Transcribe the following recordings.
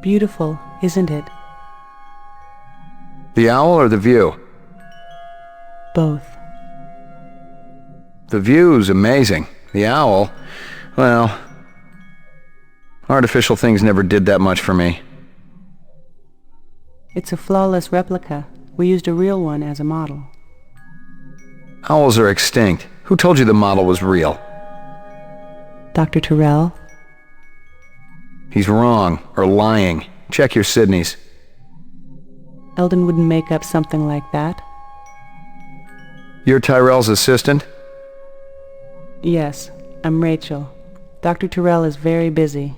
Beautiful, isn't it? The owl or the view? Both. The view's amazing. The owl, well, artificial things never did that much for me. It's a flawless replica. We used a real one as a model. Owls are extinct. Who told you the model was real? Dr. Tyrrell? He's wrong, or lying. Check your Sydneys. Eldon wouldn't make up something like that. You're Tyrell's assistant? Yes, I'm Rachel. Dr. Tyrrell is very busy.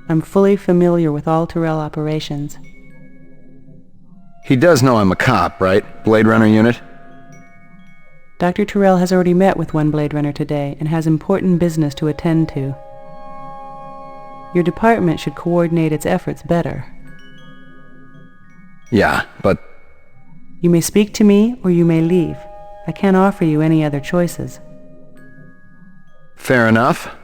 I'm fully familiar with all Tyrrell operations. He does know I'm a cop, right? Blade Runner unit? Dr. Tyrrell has already met with one Blade Runner today and has important business to attend to. Your department should coordinate its efforts better. Yeah, but... You may speak to me or you may leave. I can't offer you any other choices. Fair enough.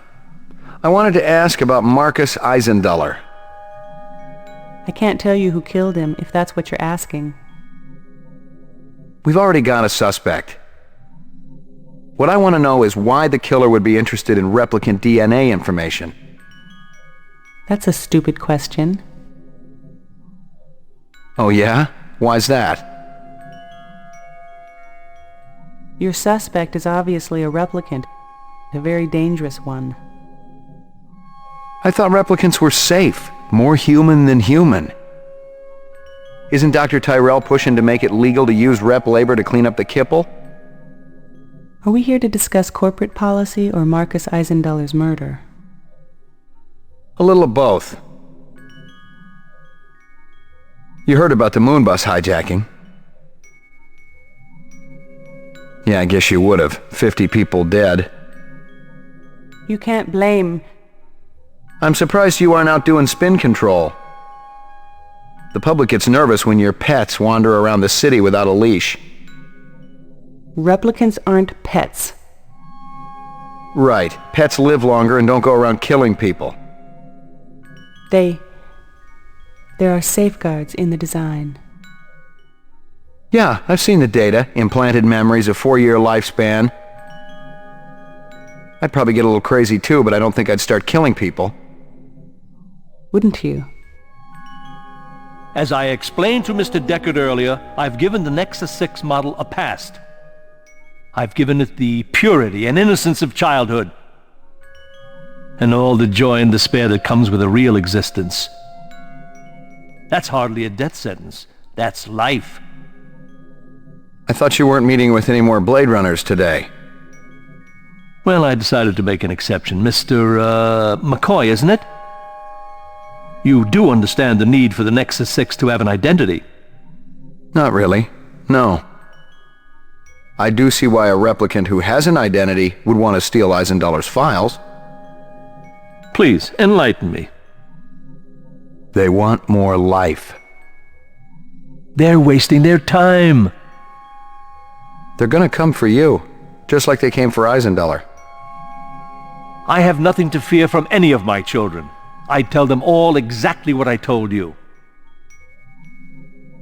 I wanted to ask about Marcus Eisenduller. I can't tell you who killed him if that's what you're asking. We've already got a suspect. What I want to know is why the killer would be interested in replicant DNA information. That's a stupid question. Oh yeah? Why's that? Your suspect is obviously a replicant, a very dangerous one. I thought replicants were safe, more human than human. Isn't Dr. Tyrrell pushing to make it legal to use rep labor to clean up the kipple? Are we here to discuss corporate policy or Marcus Eisenduller's murder? A little of both. You heard about the moon bus hijacking? Yeah, I guess you would have. 50 people dead. You can't blame... I'm surprised you aren't out doing spin control. The public gets nervous when your pets wander around the city without a leash. Replicants aren't pets. Right. Pets live longer and don't go around killing people. There are safeguards in the design. Yeah, I've seen the data. Implanted memories, a 4-year lifespan. I'd probably get a little crazy too, but I don't think I'd start killing people. Wouldn't you? As I explained to Mr. Deckard earlier, I've given the Nexus 6 model a past. I've given it the purity and innocence of childhood. And all the joy and despair that comes with a real existence. That's hardly a death sentence. That's life. I thought you weren't meeting with any more Blade Runners today. Well, I decided to make an exception. Mr. McCoy, isn't it? You do understand the need for the Nexus 6 to have an identity. Not really. No. I do see why a replicant who has an identity would want to steal Eisenduller's files. Please, enlighten me. They want more life. They're wasting their time. They're gonna come for you, just like they came for Eisenduller. I have nothing to fear from any of my children. I tell them all exactly what I told you.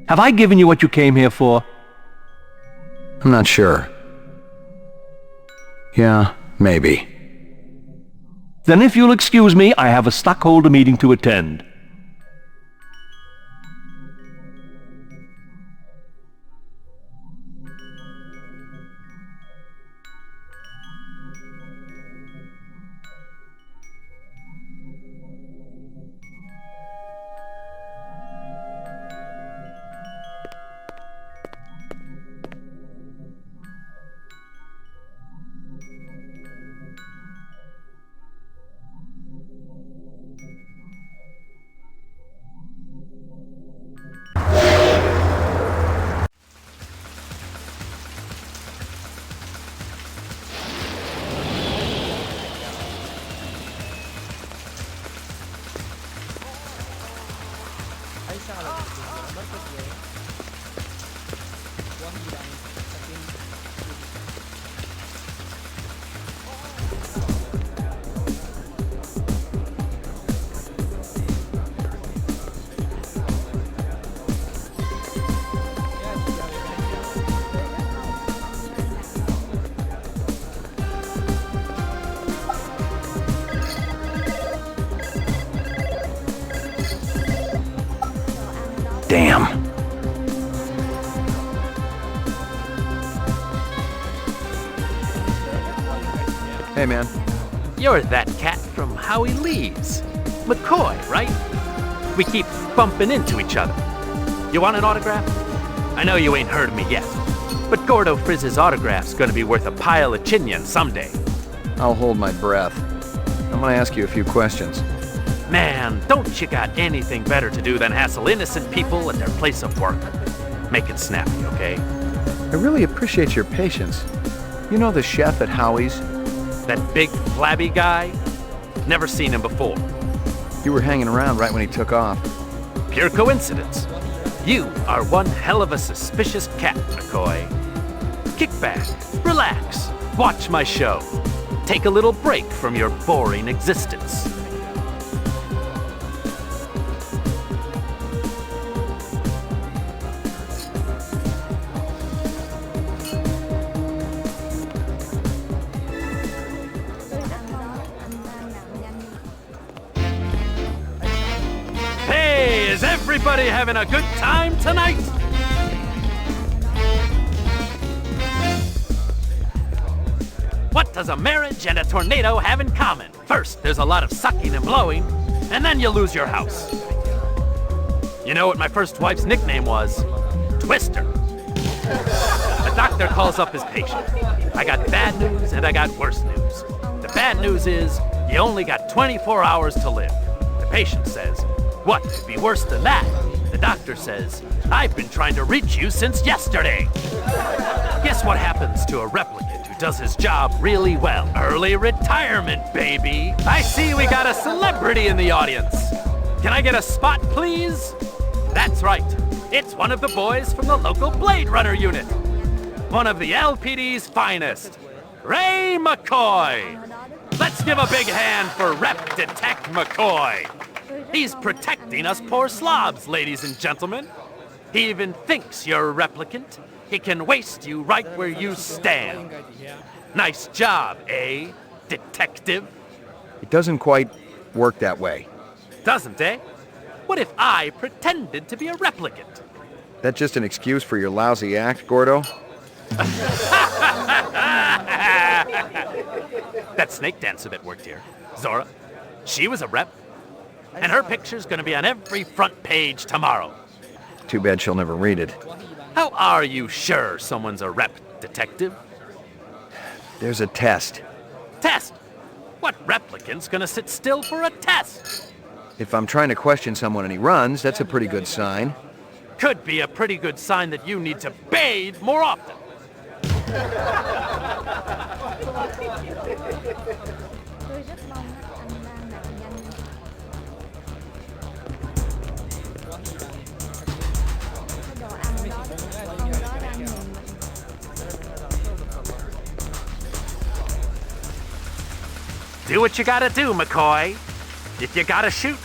Have I given you what you came here for? I'm not sure. Yeah, maybe. Then if you'll excuse me, I have a stockholder meeting to attend. Damn. Hey, man. You're that cat from Howie Lee's. McCoy, right? We keep bumping into each other. You want an autograph? I know you ain't heard of me yet, but Gordo Frizz's autograph's gonna be worth a pile of chinion someday. I'll hold my breath. I'm gonna ask you a few questions. Man, don't you got anything better to do than hassle innocent people at their place of work? Make it snappy, okay? I really appreciate your patience. You know the chef at Howie's? That big, flabby guy? Never seen him before. You were hanging around right when he took off. Pure coincidence. You are one hell of a suspicious cat, McCoy. Kick back, relax, watch my show. Take a little break from your boring existence. Hey, is everybody having a good time tonight? What does a marriage and a tornado have in common? First, there's a lot of sucking and blowing, and then you lose your house. You know what my first wife's nickname was? Twister. A doctor calls up his patient. I got bad news and I got worse news. The bad news is you only got 24 hours to live. The patient says, what could be worse than that? The doctor says, I've been trying to reach you since yesterday. Guess what happens to a replicant who does his job really well? Early retirement, baby. I see we got a celebrity in the audience. Can I get a spot, please? That's right. It's one of the boys from the local Blade Runner unit. One of the LPD's finest, Ray McCoy. Let's give a big hand for Rep Detect McCoy. He's protecting us poor slobs, ladies and gentlemen. He even thinks you're a replicant. He can waste you right where you stand. Nice job, eh, detective? It doesn't quite work that way. Doesn't, eh? What if I pretended to be a replicant? That just an excuse for your lousy act, Gordo? That snake dance a bit worked here. Zora, she was a rep. And her picture's gonna be on every front page tomorrow. Too bad she'll never read it. How are you sure someone's a rep, detective? There's a test. Test? What replicant's gonna sit still for a test? If I'm trying to question someone and he runs, that's a pretty good sign. Could be a pretty good sign that you need to bathe more often. Tôi rất mong anh mang nạn nhân. Cái đồ ăn đó, con đó đang nhìn mình. Do what you gotta do, McCoy. If you gotta shoot,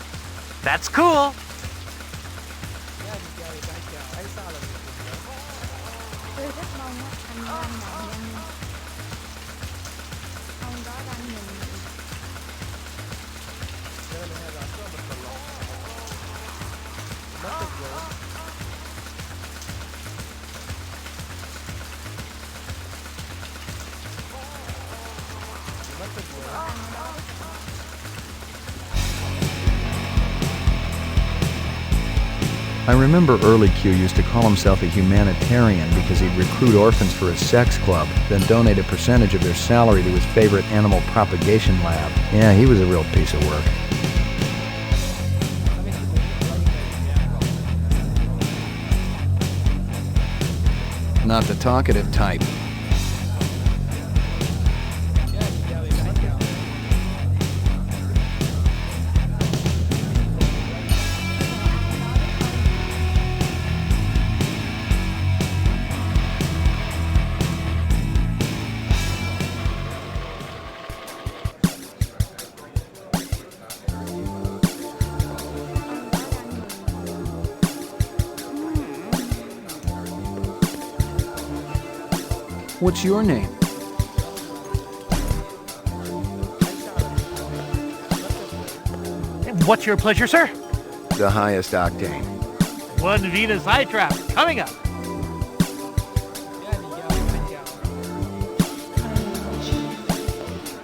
that's cool. Tôi rất mong anh mang nạn nhân. Con đó đang nhìn mình. I remember early Q used to call himself a humanitarian because he'd recruit orphans for his sex club, then donate a percentage of their salary to his favorite animal propagation lab. Yeah, he was a real piece of work. Not the talkative type. What's your name? What's your pleasure, sir? The highest octane. One Venus eye trap coming up.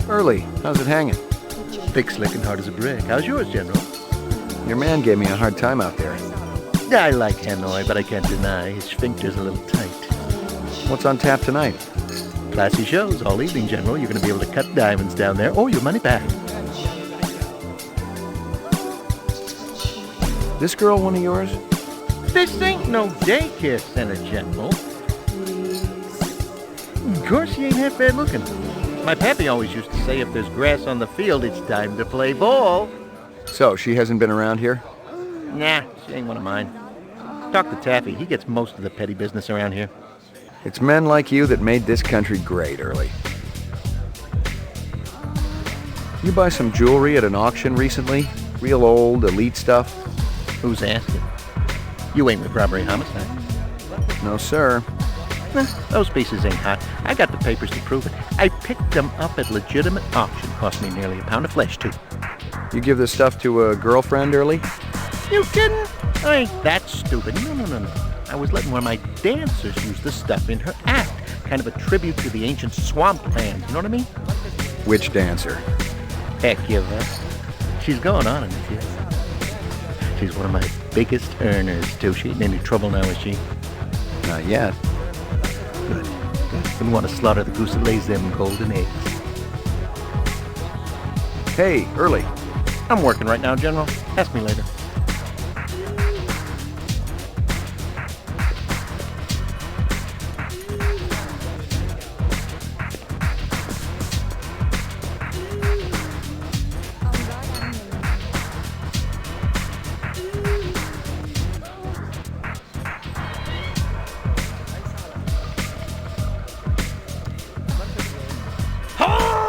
Early, how's it hanging? Thick, slick, and hard as a brick. How's yours, General? Your man gave me a hard time out there. I like Hanoi, but I can't deny his sphincter's a little tight. What's on tap tonight? Classy shows all evening, General. You're going to be able to cut diamonds down there or your money back. This girl one of yours? This ain't no daycare center, General. Of course, she ain't half bad looking. My pappy always used to say if there's grass on the field, it's time to play ball. So, she hasn't been around here? Nah, she ain't one of mine. Talk to Taffy. He gets most of the petty business around here. It's men like you that made this country great, Early. You buy some jewelry at an auction recently? Real old, elite stuff? Who's asking? You ain't with robbery homicide. No, sir. Nah, those pieces ain't hot. I got the papers to prove it. I picked them up at legitimate auction. Cost me nearly a pound of flesh, too. You give this stuff to a girlfriend, Early? You kidding? I ain't that stupid. No. I was letting one of my dancers use the stuff in her act. Kind of a tribute to the ancient swamp land. You know what I mean? Which dancer? Heck, give up. She's going on in it, yes. She's one of my biggest earners, too. She ain't in any trouble now, is she? Not yet. Good. Wouldn't want to slaughter the goose that lays them golden eggs. Hey, Early. I'm working right now, General. Ask me later.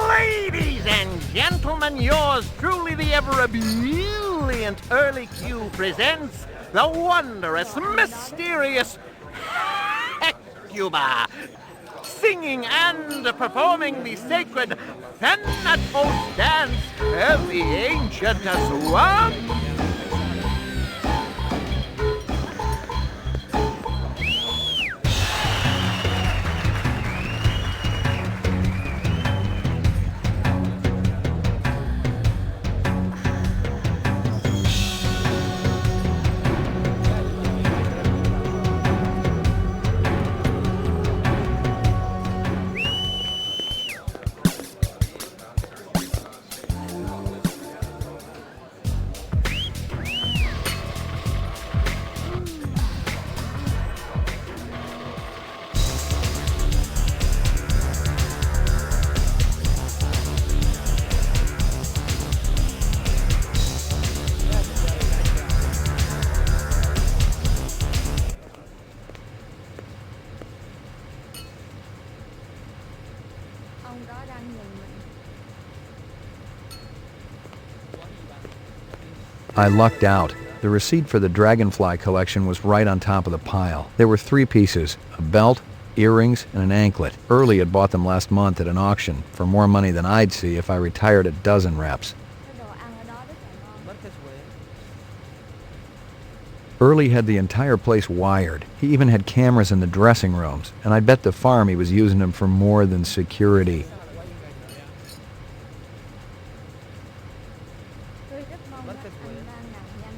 Ladies and gentlemen, yours truly, the ever ebullient Early Q presents the wondrous, mysterious Hecuba, singing and performing the sacred Thanatos dance of the ancient swamp. Ông đó đang nhìn mình. I lucked out. The receipt for the Dragonfly collection was right on top of the pile. There were 3 pieces, a belt, earrings, and an anklet. Early had bought them last month at an auction for more money than I'd see if I retired a dozen reps. Cái đồ ăn ở đó rất là ngon. Early had the entire place wired. He even had cameras in the dressing rooms, and I bet the farm he was using them for more than security. Tôi rất mong anh đang làm nhanh.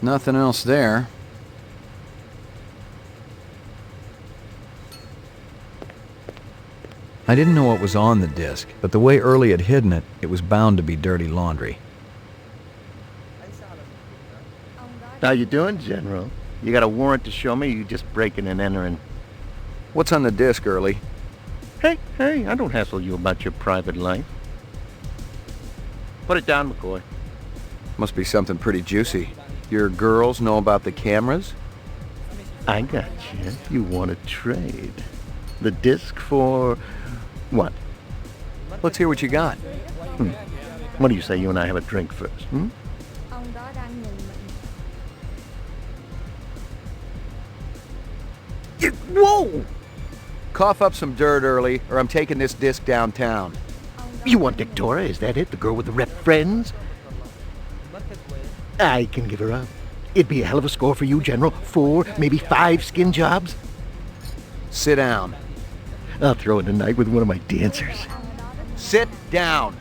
Nothing else there. I didn't know what was on the disc, but the way Early had hidden it, it was bound to be dirty laundry. Ông đó How you doing, General? You got a warrant to show me, or you just breaking and entering? What's on the disc, Early? Hey, I don't hassle you about your private life. Put it down, McCoy. Must be something pretty juicy. Your girls know about the cameras? I got you. You want to trade. The disc for... what? Let's hear what you got. What do you say you and I have a drink first, Ông đó đang nhìn mình. Whoa! Cough up some dirt early, or I'm taking this disc downtown. You want Victoria, is that it? The girl with the rep friends? I can give her up. It'd be a hell of a score for you, General. 4, maybe 5 skin jobs. Sit down. I'll throw in a night with one of my dancers. Sit down.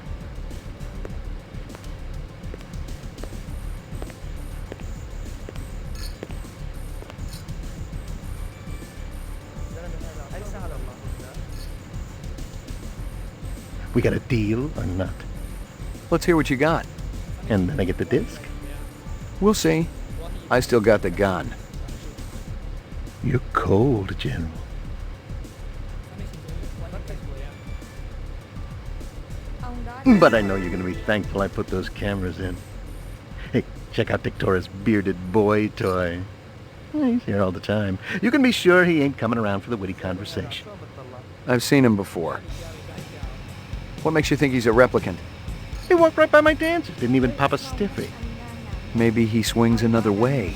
We got a deal or not? Let's hear what you got. And then I get the disc. We'll see. I still got the gun. You're cold, General. But I know you're going to be thankful I put those cameras in. Hey, check out Victoria's bearded boy toy. He's here all the time. You can be sure he ain't coming around for the witty conversation. I've seen him before. What makes you think he's a replicant? He walked right by my dancers. Didn't even pop a stiffy. Maybe he swings another way.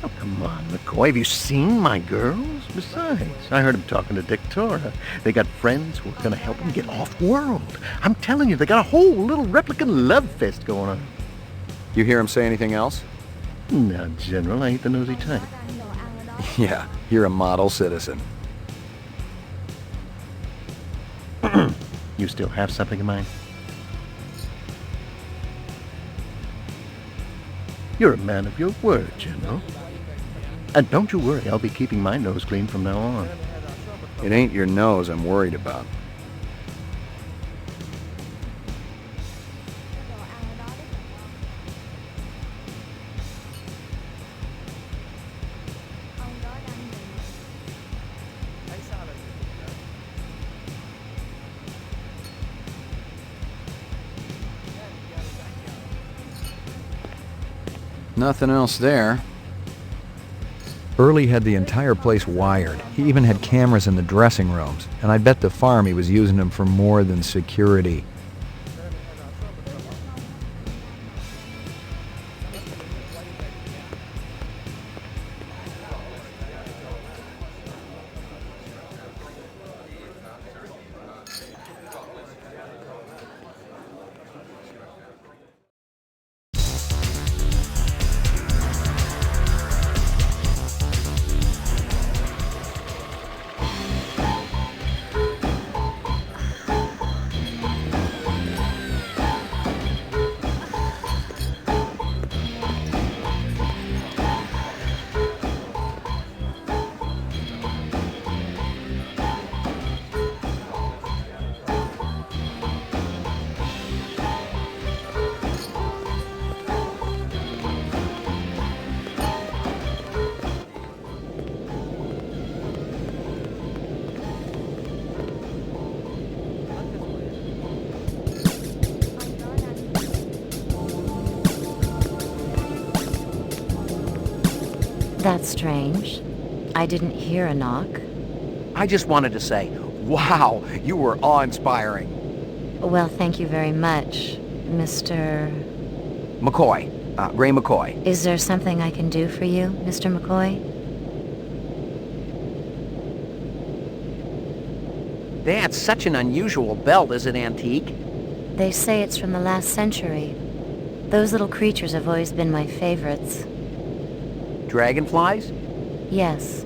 Oh, come on, McCoy. Have you seen my girls? Besides, I heard him talking to Victoria. They got friends who are going to help him get off-world. I'm telling you, they got a whole little replicant love fest going on. You hear him say anything else? No, General, I ain't the nosy type. Yeah, you're a model citizen. You still have something in mind? You're a man of your word, General. And don't you worry, I'll be keeping my nose clean from now on. It ain't your nose I'm worried about. Nothing else there. Early had the entire place wired. He even had cameras in the dressing rooms, and I bet the farm he was using them for more than security. That's strange. I didn't hear a knock. I just wanted to say, wow, you were awe-inspiring. Well, thank you very much, Mr. McCoy. Ray McCoy. Is there something I can do for you, Mr. McCoy? That's such an unusual belt. Is it antique? They say it's from the last century. Those little creatures have always been my favorites. Dragonflies? Yes.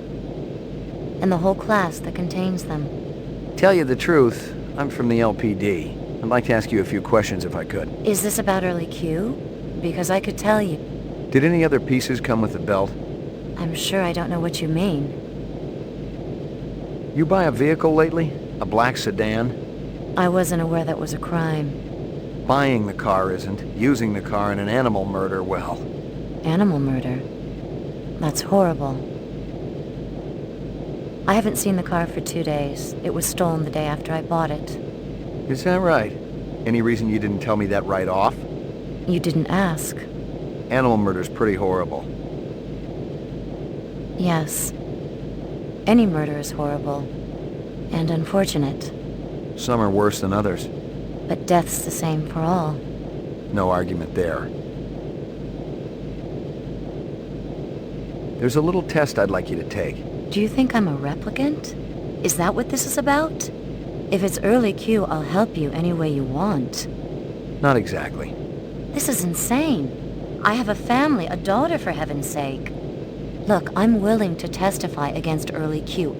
And the whole class that contains them. Tell you the truth, I'm from the LPD. I'd like to ask you a few questions if I could. Is this about early Q? Because I could tell you. Did any other pieces come with the belt? I'm sure I don't know what you mean. You buy a vehicle lately? A black sedan? I wasn't aware that was a crime. Buying the car isn't. Using the car in an animal murder, well. Animal murder? That's horrible. I haven't seen the car for 2 days. It was stolen the day after I bought it. Is that right? Any reason you didn't tell me that right off? You didn't ask. Animal murder's pretty horrible. Yes. Any murder is horrible. And unfortunate. Some are worse than others. But death's the same for all. No argument there. There's a little test I'd like you to take. Do you think I'm a replicant? Is that what this is about? If it's early Q, I'll help you any way you want. Not exactly. This is insane. I have a family, a daughter, for heaven's sake. Look, I'm willing to testify against early Q.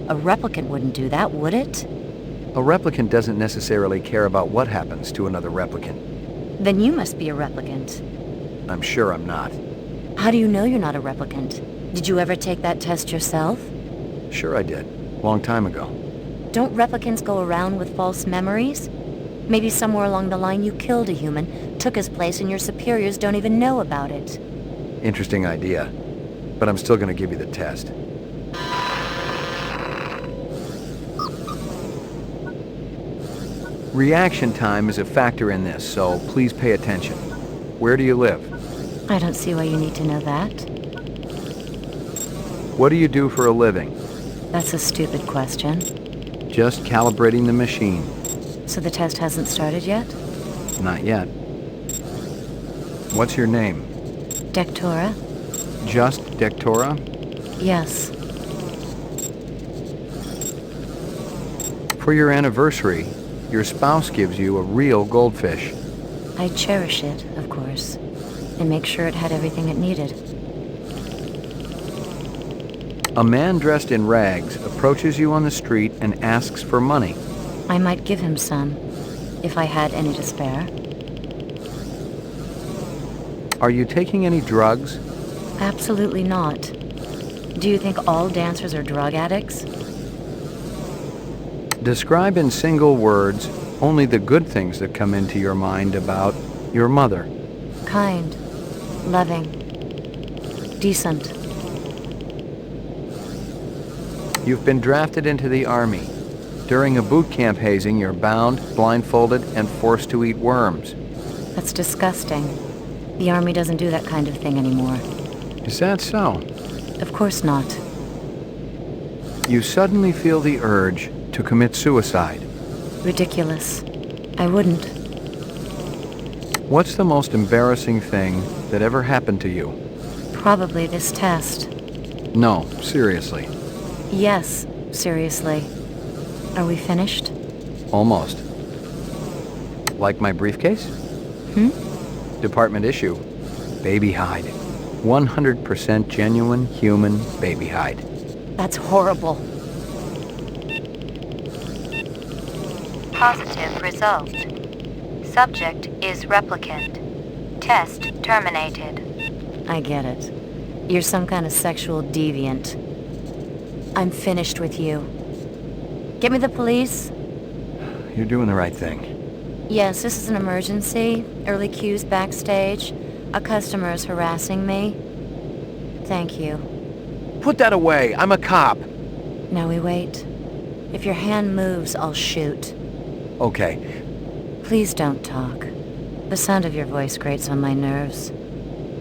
A replicant wouldn't do that, would it? A replicant doesn't necessarily care about what happens to another replicant. Then you must be a replicant. I'm sure I'm not. How do you know you're not a replicant? Did you ever take that test yourself? Sure I did. Long time ago. Don't replicants go around with false memories? Maybe somewhere along the line you killed a human, took his place, and your superiors don't even know about it. Interesting idea. But I'm still gonna give you the test. Reaction time is a factor in this, so please pay attention. Where do you live? I don't see why you need to know that. What do you do for a living? That's a stupid question. Just calibrating the machine. So the test hasn't started yet? Not yet. What's your name? Dectora? Just Dectora? Yes. For your anniversary, your spouse gives you a real goldfish. I cherish it, of course, and make sure it had everything it needed. A man dressed in rags approaches you on the street and asks for money. I might give him some, if I had any to spare. Are you taking any drugs? Absolutely not. Do you think all dancers are drug addicts? Describe in single words only the good things that come into your mind about your mother. Kind, loving, decent. You've been drafted into the Army. During a boot camp hazing, you're bound, blindfolded, and forced to eat worms. That's disgusting. The Army doesn't do that kind of thing anymore. Is that so? Of course not. You suddenly feel the urge to commit suicide. Ridiculous. I wouldn't. What's the most embarrassing thing that ever happened to you? Probably this test. No, seriously. Yes, seriously. Are we finished? Almost. Like my briefcase? Department issue. Baby hide. 100% genuine human baby hide. That's horrible. Positive result. Subject is replicant. Test terminated. I get it. You're some kind of sexual deviant. I'm finished with you. Get me the police? You're doing the right thing. Yes, this is an emergency. Early cues backstage. A customer is harassing me. Thank you. Put that away. I'm a cop. Now we wait. If your hand moves, I'll shoot. Okay. Please don't talk. The sound of your voice grates on my nerves.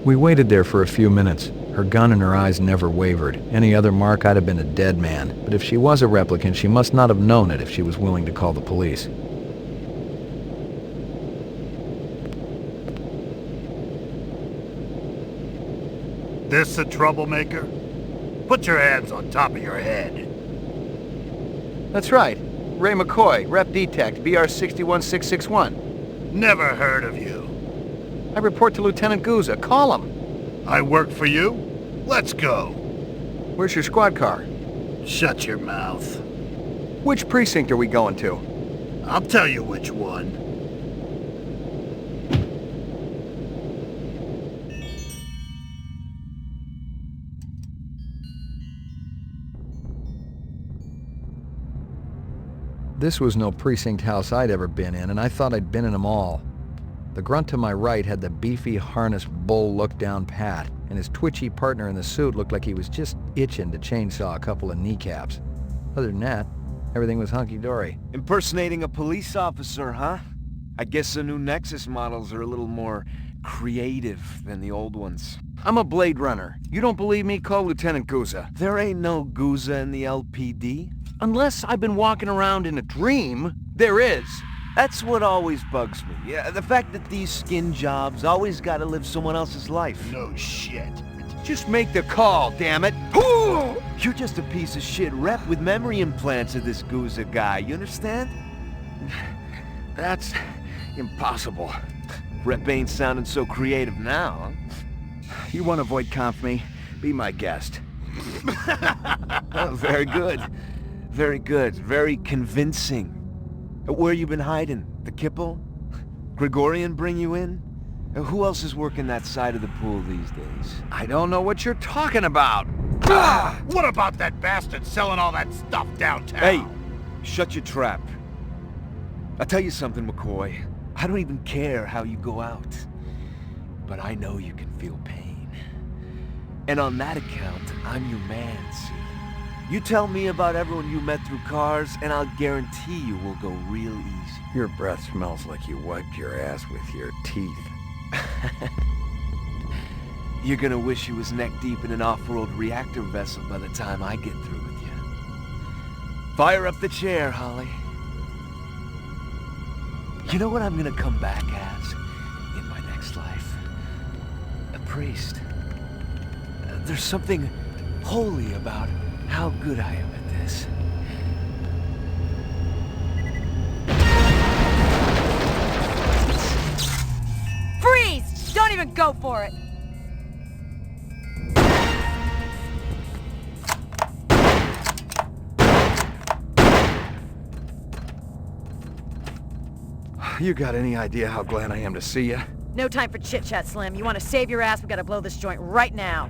We waited there for a few minutes. Her gun in her eyes never wavered. Any other mark, I'd have been a dead man. But if she was a replicant, she must not have known it if she was willing to call the police. This a troublemaker? Put your hands on top of your head. That's right. Ray McCoy, Rep Detect, BR 61661. Never heard of you. I report to Lieutenant Gouza. Call him. I work for you? Let's go. Where's your squad car? Shut your mouth. Which precinct are we going to? I'll tell you which one. This was no precinct house I'd ever been in, and I thought I'd been in them all. The grunt to my right had the beefy, harnessed bull look down pat, and his twitchy partner in the suit looked like he was just itching to chainsaw a couple of kneecaps. Other than that, everything was hunky-dory. Impersonating a police officer, huh? I guess the new Nexus models are a little more creative than the old ones. I'm a Blade Runner. You don't believe me? Call Lieutenant Gouza. There ain't no Gouza in the LPD. Unless I've been walking around in a dream, there is. That's what always bugs me. Yeah, the fact that these skin jobs always gotta live someone else's life. No shit. Just make the call, damn it. You're just a piece of shit rep with memory implants of this Gouza guy, you understand? That's impossible. Rep ain't sounding so creative now, You want to avoid conf me? Be my guest. huh? Oh, very good. Very good. Very convincing. Where you been hiding? The Kipple? Gregorian bring you in? Who else is working that side of the pool these days? I don't know what you're talking about. What about that bastard selling all that stuff downtown? Hey, shut your trap. I'll tell you something, McCoy. I don't even care how you go out. But I know you can feel pain. And on that account, I'm your man, see? You tell me about everyone you met through cars, and I'll guarantee you we'll go real easy. Your breath smells like you wiped your ass with your teeth. You're gonna wish you was neck-deep in an off-world reactor vessel by the time I get through with you. Fire up the chair, Holly. You know what I'm gonna come back as in my next life? A priest. There's something holy about how good I am at this. Freeze! Don't even go for it! You got any idea how glad I am to see you? No time for chit-chat, Slim. You want to save your ass, we gotta blow this joint right now.